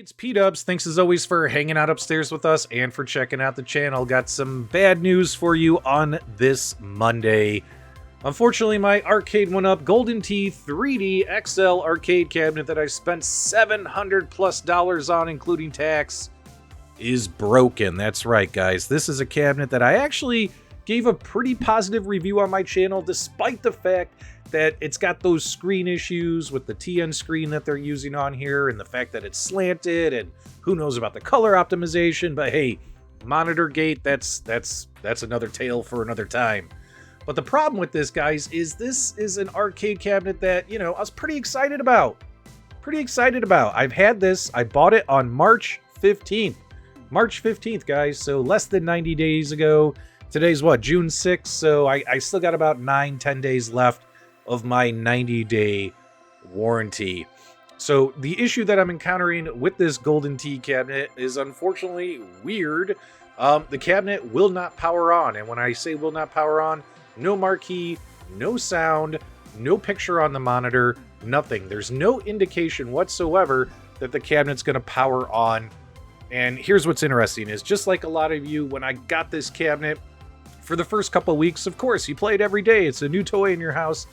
It's PDubs. Thanks as always for hanging out upstairs with us and for checking out the channel. Got some bad news for you on this Monday. Unfortunately, my Arcade1Up Golden Tee 3D XL arcade cabinet that I spent $700+ on, including tax, is broken. That's right, guys. This is a cabinet that I actually gave a pretty positive review on my channel, despite the fact that it's got those screen issues with the TN screen that they're using on here, and the fact that it's slanted, and who knows about the color optimization. But hey, monitor gate, that's another tale for another time. But the problem with this, guys, is this is an arcade cabinet that, you know, I was pretty excited about. I've had this. I bought it on March 15th. March 15th, guys, so less than 90 days ago. Today's what, June 6th, so I still got about 9-10 days left of my 90-day warranty. So the issue that I'm encountering with this Golden Tee cabinet is unfortunately weird. The cabinet will not power on, and when I say will not power on, no marquee, no sound, no picture on the monitor, nothing. There's no indication whatsoever that the cabinet's going to power on. And here's what's interesting is, just like a lot of you, when I got this cabinet, for the first couple weeks, of course, you play it every day. It's a new toy in your house.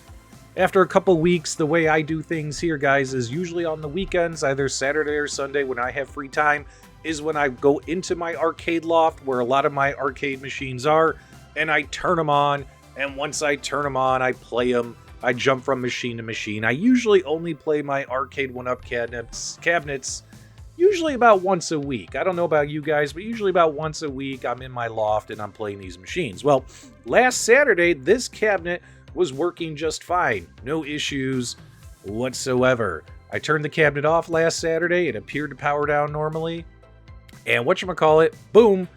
After a couple weeks, the way I do things here, guys, is usually on the weekends, either Saturday or Sunday when I have free time, is when I go into my arcade loft where a lot of my arcade machines are, and I turn them on. And once I turn them on, I play them. I jump from machine to machine. I usually only play my Arcade1Up cabinets usually about once a week. I don't know about you guys, but usually about once a week I'm in my loft and I'm playing these machines. Well, last Saturday, this cabinet was working just fine. No issues whatsoever. I turned the cabinet off last Saturday. It appeared to power down normally. And whatchamacallit, boom,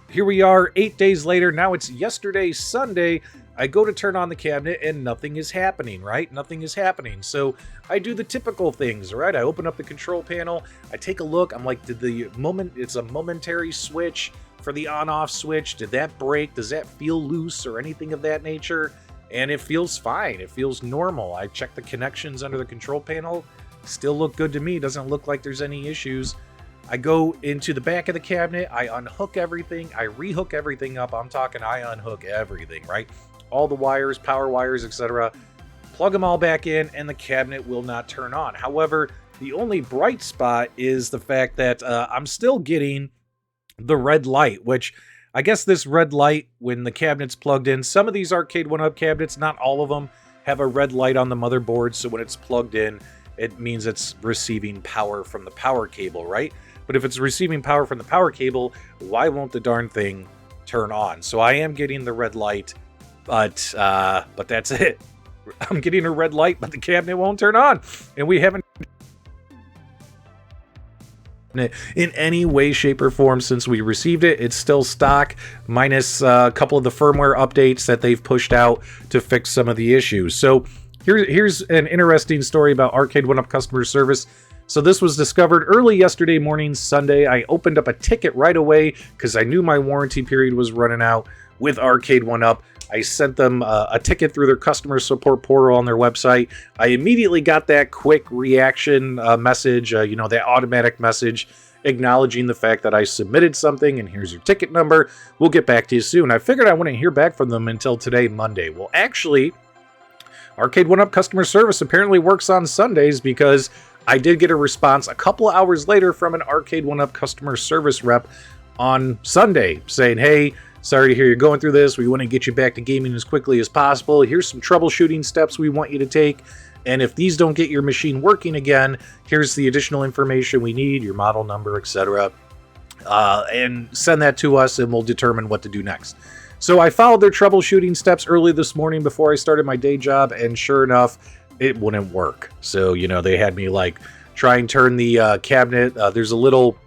here we are 8 days later. Now it's yesterday, Sunday. I go to turn on the cabinet and nothing is happening, right? Nothing is happening. So I do the typical things, right? I open up the control panel. I take a look. I'm like, it's a momentary switch for the on-off switch. Did that break? Does that feel loose or anything of that nature? And it feels fine. It feels normal. I check the connections under the control panel. Still look good to me. Doesn't look like there's any issues. I go into the back of the cabinet. I unhook everything. I rehook everything up. I'm talking I unhook everything, right? All the wires, power wires, etc. Plug them all back in, and the cabinet will not turn on. However, the only bright spot is the fact that I'm still getting the red light, which I guess this red light, when the cabinet's plugged in, some of these Arcade1Up cabinets, not all of them, have a red light on the motherboard, so when it's plugged in, it means it's receiving power from the power cable, right? But if it's receiving power from the power cable, why won't the darn thing turn on? So I am getting the red light, but that's it. I'm getting a red light, but the cabinet won't turn on, and we haven't in any way, shape, or form since we received it. It's still stock, minus a couple of the firmware updates that they've pushed out to fix some of the issues. So here's an interesting story about Arcade1Up customer service. So this was discovered early yesterday morning, Sunday. I opened up a ticket right away because I knew my warranty period was running out with Arcade1Up. I sent them a ticket through their customer support portal on their website. I immediately got that quick reaction message, that automatic message acknowledging the fact that I submitted something and here's your ticket number. We'll get back to you soon. I figured I wouldn't hear back from them until today, Monday. Well, actually, Arcade1Up customer service apparently works on Sundays, because I did get a response a couple hours later from an Arcade1Up customer service rep on Sunday saying, hey, sorry to hear you're going through this. We want to get you back to gaming as quickly as possible. Here's some troubleshooting steps we want you to take. And if these don't get your machine working again, here's the additional information we need, your model number, etc. And send that to us and we'll determine what to do next. So I followed their troubleshooting steps early this morning before I started my day job, and sure enough, it wouldn't work. So, they had me try and turn the cabinet. There's a little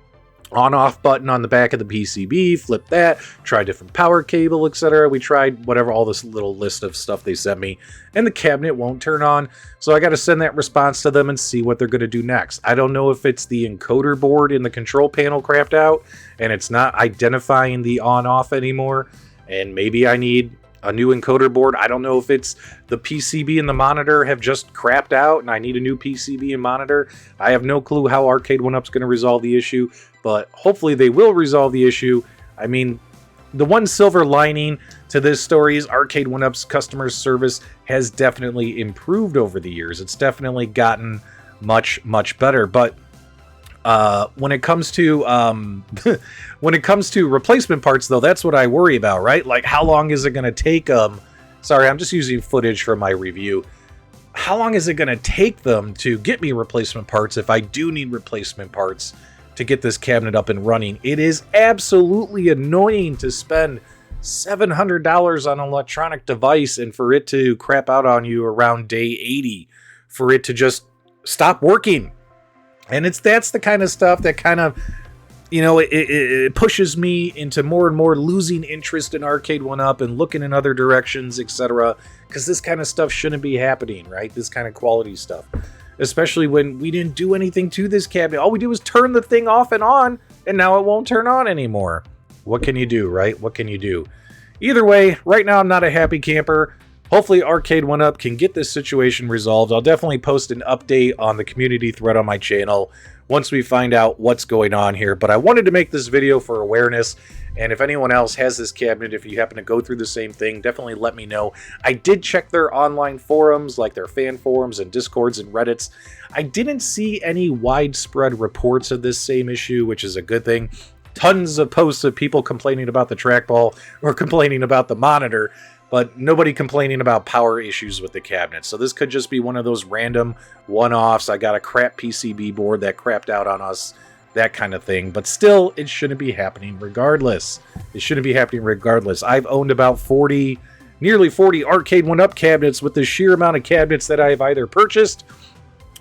on-off button on the back of the PCB, flip that, try different power cable, etc. We tried whatever, all this little list of stuff they sent me, and the cabinet won't turn on. So I got to send that response to them and see what they're going to do next. I don't know if it's the encoder board in the control panel crapped out and it's not identifying the on-off anymore, and maybe I need a new encoder board. I don't know if it's the PCB and the monitor have just crapped out and I need a new PCB and monitor. I have no clue how Arcade1Up's going to resolve the issue, but hopefully they will resolve the issue. I mean, the one silver lining to this story is Arcade1Up's customer service has definitely improved over the years. It's definitely gotten much, much better. But when it comes to when it comes to replacement parts, though, that's what I worry about, right? Like, how long is it going to take them? Sorry, I'm just using footage from my review. How long is it going to take them to get me replacement parts if I do need replacement parts to get this cabinet up and running? It is absolutely annoying to spend $700 on an electronic device and for it to crap out on you around day 80, for it to just stop working. And that's the kind of stuff that kind of, you know, it pushes me into more and more losing interest in Arcade1Up and looking in other directions, etc. Because this kind of stuff shouldn't be happening, right? This kind of quality stuff. Especially when we didn't do anything to this cabinet. All we did was turn the thing off and on, and now it won't turn on anymore. What can you do, right? What can you do? Either way, right now I'm not a happy camper. Hopefully Arcade1Up can get this situation resolved. I'll definitely post an update on the community thread on my channel once we find out what's going on here. But I wanted to make this video for awareness. And if anyone else has this cabinet, if you happen to go through the same thing, definitely let me know. I did check their online forums, like their fan forums and Discords and Reddits. I didn't see any widespread reports of this same issue, which is a good thing. Tons of posts of people complaining about the trackball or complaining about the monitor, but nobody complaining about power issues with the cabinet. So this could just be one of those random one-offs. I got a crap PCB board that crapped out on us, that kind of thing. But still, it shouldn't be happening regardless. It shouldn't be happening regardless. I've owned about nearly 40 Arcade1Up cabinets with the sheer amount of cabinets that I've either purchased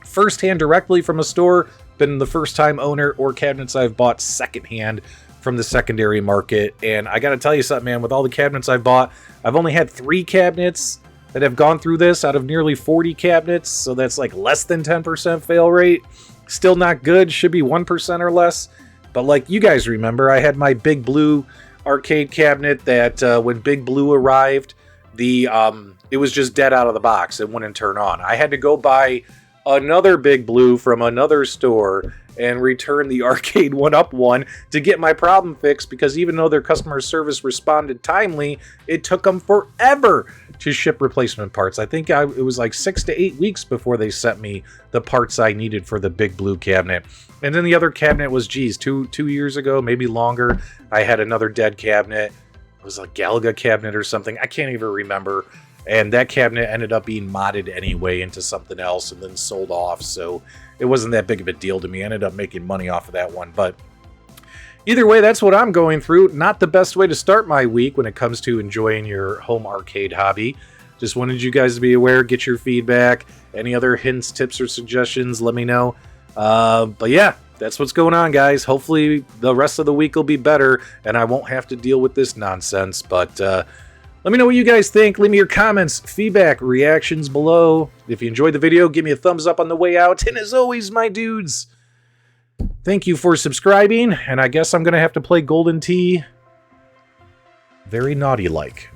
firsthand directly from a store, been the first-time owner, or cabinets I've bought secondhand from the secondary market. And I gotta tell you something, man, with all the cabinets I've bought, I've only had 3 cabinets that have gone through this out of nearly 40 cabinets, so that's like less than 10% fail rate. Still not good, should be 1% or less. But like you guys remember, I had my Big Blue arcade cabinet that when Big Blue arrived, it was just dead out of the box. It wouldn't turn on. I had to go buy another Big Blue from another store and return the Arcade1Up one to get my problem fixed, because even though their customer service responded timely, it took them forever to ship replacement parts. I think it was like 6 to 8 weeks before they sent me the parts I needed for the Big Blue cabinet. And then the other cabinet was, geez, two years ago, maybe longer, I had another dead cabinet. It was a Galaga cabinet or something. I can't even remember. And that cabinet ended up being modded anyway into something else and then sold off. So it wasn't that big of a deal to me. I ended up making money off of that one. But either way, that's what I'm going through. Not the best way to start my week when it comes to enjoying your home arcade hobby. Just wanted you guys to be aware, get your feedback. Any other hints, tips, or suggestions, let me know. But yeah, that's what's going on, guys. Hopefully the rest of the week will be better and I won't have to deal with this nonsense. But let me know what you guys think. Leave me your comments, feedback, reactions below. If you enjoyed the video, give me a thumbs up on the way out. And as always, my dudes, thank you for subscribing. And I guess I'm going to have to play Golden Tee very naughty-like.